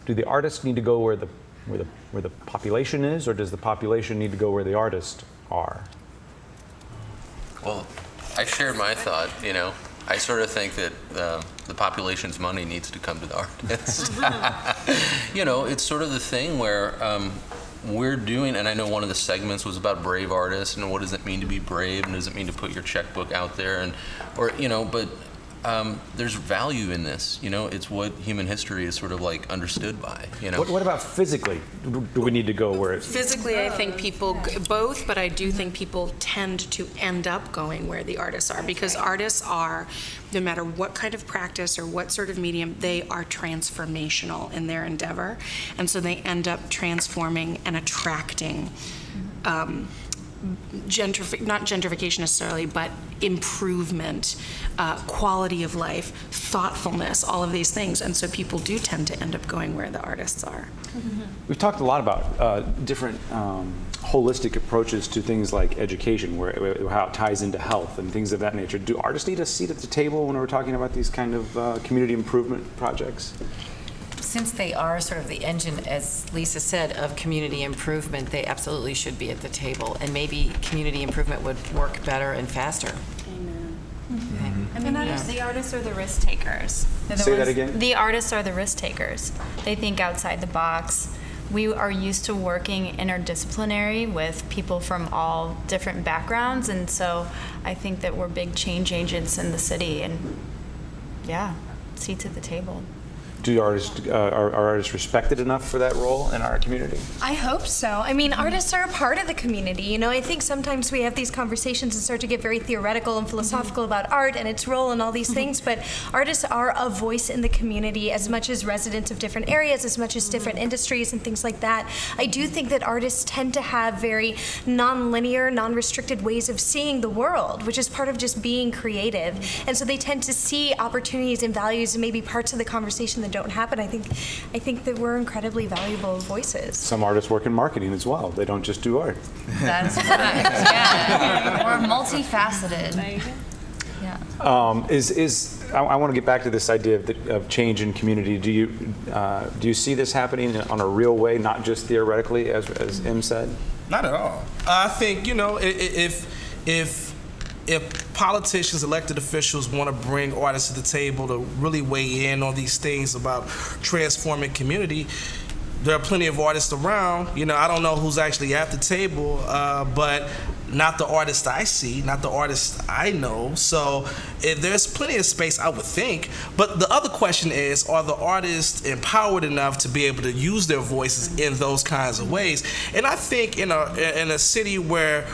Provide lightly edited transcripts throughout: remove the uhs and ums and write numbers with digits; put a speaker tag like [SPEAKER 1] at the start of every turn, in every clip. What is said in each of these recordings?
[SPEAKER 1] Do the artists need to go where the population is, or does the population need to go where the artists are?
[SPEAKER 2] Well, I shared my thought. You know, I sort of think that the population's money needs to come to the artists. You know, it's sort of the thing where we're doing, and I know one of the segments was about brave artists, and what does it mean to be brave, and does it mean to put your checkbook out there, and or you know, but. There's value in this, you know. It's what human history is sort of like understood by, you know.
[SPEAKER 1] What about physically? Do we need to go where it's...
[SPEAKER 3] Physically, I think people, both, but I do think people tend to end up going where the artists are, because artists are, no matter what kind of practice or what sort of medium, they are transformational in their endeavor. And so they end up transforming and attracting not gentrification necessarily, but improvement, quality of life, thoughtfulness, all of these things. And so people do tend to end up going where the artists are.
[SPEAKER 1] We've talked a lot about different holistic approaches to things like education, how it ties into health and things of that nature. Do artists need a seat at the table when we're talking about these kind of community improvement projects?
[SPEAKER 4] Since they are sort of the engine, as Lisa said, of community improvement, they absolutely should be at the table, and maybe community improvement would work better and faster.
[SPEAKER 3] Amen.
[SPEAKER 5] I mean, the artists are the risk takers.
[SPEAKER 1] Say that again?
[SPEAKER 5] The artists are the risk takers. They think outside the box. We are used to working interdisciplinary with people from all different backgrounds, and so I think that we're big change agents in the city, and yeah, seats at the table.
[SPEAKER 1] Do artists, are artists respected enough for that role in our community?
[SPEAKER 6] I hope so. I mean, artists are a part of the community. You know, I think sometimes we have these conversations and start to get very theoretical and philosophical about art and its role and all these things, but artists are a voice in the community as much as residents of different areas, as much as different industries and things like that. I do think that artists tend to have very non-linear, non-restricted ways of seeing the world, which is part of just being creative. And so they tend to see opportunities and values and maybe parts of the conversation that don't happen. I think that we're incredibly valuable voices. Some artists work in marketing as well. They don't just do art.
[SPEAKER 5] That's correct. Yeah, we're multifaceted. Yeah.
[SPEAKER 1] I want to get back to this idea of change in community. Do you see this happening on a real way, not just theoretically, as Em said?
[SPEAKER 7] Not at all. I think, you know, if politicians, elected officials want to bring artists to the table to really weigh in on these things about transforming community, there are plenty of artists around. You know, I don't know who's actually at the table, but not the artists I see, not the artists I know. So there's plenty of space, I would think. But the other question is, are the artists empowered enough to be able to use their voices in those kinds of ways? And I think in a city where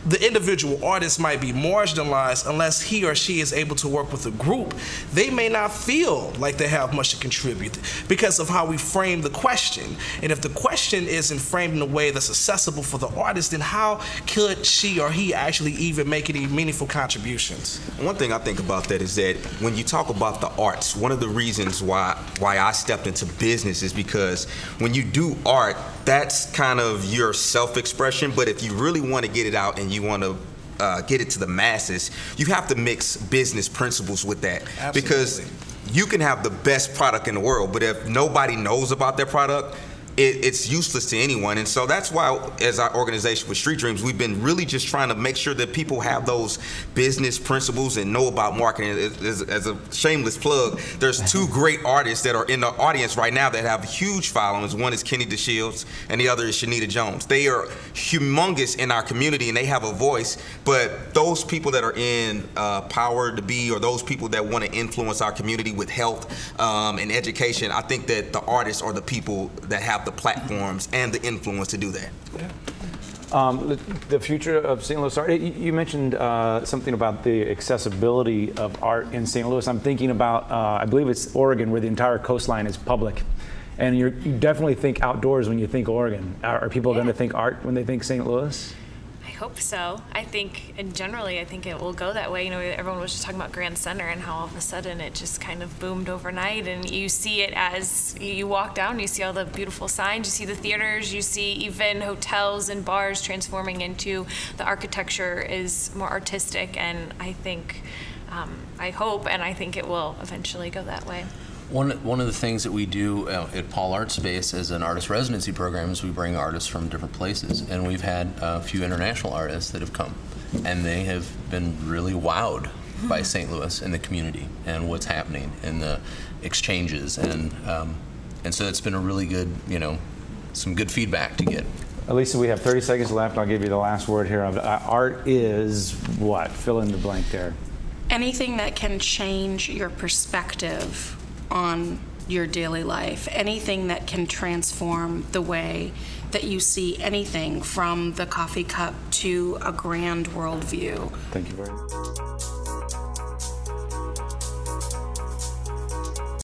[SPEAKER 7] the individual artist might be marginalized unless he or she is able to work with a group, they may not feel like they have much to contribute because of how we frame the question. And if the question isn't framed in a way that's accessible for the artist, then how could she or he actually even make any meaningful contributions?
[SPEAKER 8] One thing I think about that is that when you talk about the arts, one of the reasons why I stepped into business is because when you do art, that's kind of your self-expression, but if you really want to get it out and you want to get it to the masses, you have to mix business principles with that. Absolutely. Because you can have the best product in the world, but if nobody knows about their product, it's useless to anyone. And so that's why, as our organization with Street Dreams, we've been really just trying to make sure that people have those business principles and know about marketing. As a shameless plug, there's two great artists that are in the audience right now that have huge followings. One is Kenny DeShields and the other is Shanita Jones. They are humongous in our community and they have a voice, but those people that are in power to be, or those people that want to influence our community with health and education, I think that the artists are the people that have the platforms and the influence to do that.
[SPEAKER 1] Yeah. The future of St. Louis art, you mentioned something about the accessibility of art in St. Louis. I'm thinking about, I believe it's Oregon, where the entire coastline is public. And you definitely think outdoors when you think Oregon. Are people going to think art when they think St. Louis?
[SPEAKER 9] I hope so. I think, and generally, I think it will go that way. You know, everyone was just talking about Grand Center and how all of a sudden it just kind of boomed overnight, and you see it as you walk down, you see all the beautiful signs, you see the theaters, you see even hotels and bars transforming into the architecture is more artistic, and I think, I hope, and I think it will eventually go that way.
[SPEAKER 2] One of the things that we do at Paul Art Space as an artist residency program is we bring artists from different places, and we've had a few international artists that have come, and they have been really wowed by St. Louis and the community and what's happening and the exchanges, and so it's been a really good, some good feedback to get.
[SPEAKER 1] Elisa, we have 30 seconds left. I'll give you the last word here. Art is what? Fill in the blank there.
[SPEAKER 3] Anything that can change your perspective on your daily life, anything that can transform the way that you see anything from the coffee cup to a grand worldview.
[SPEAKER 1] Thank you very much.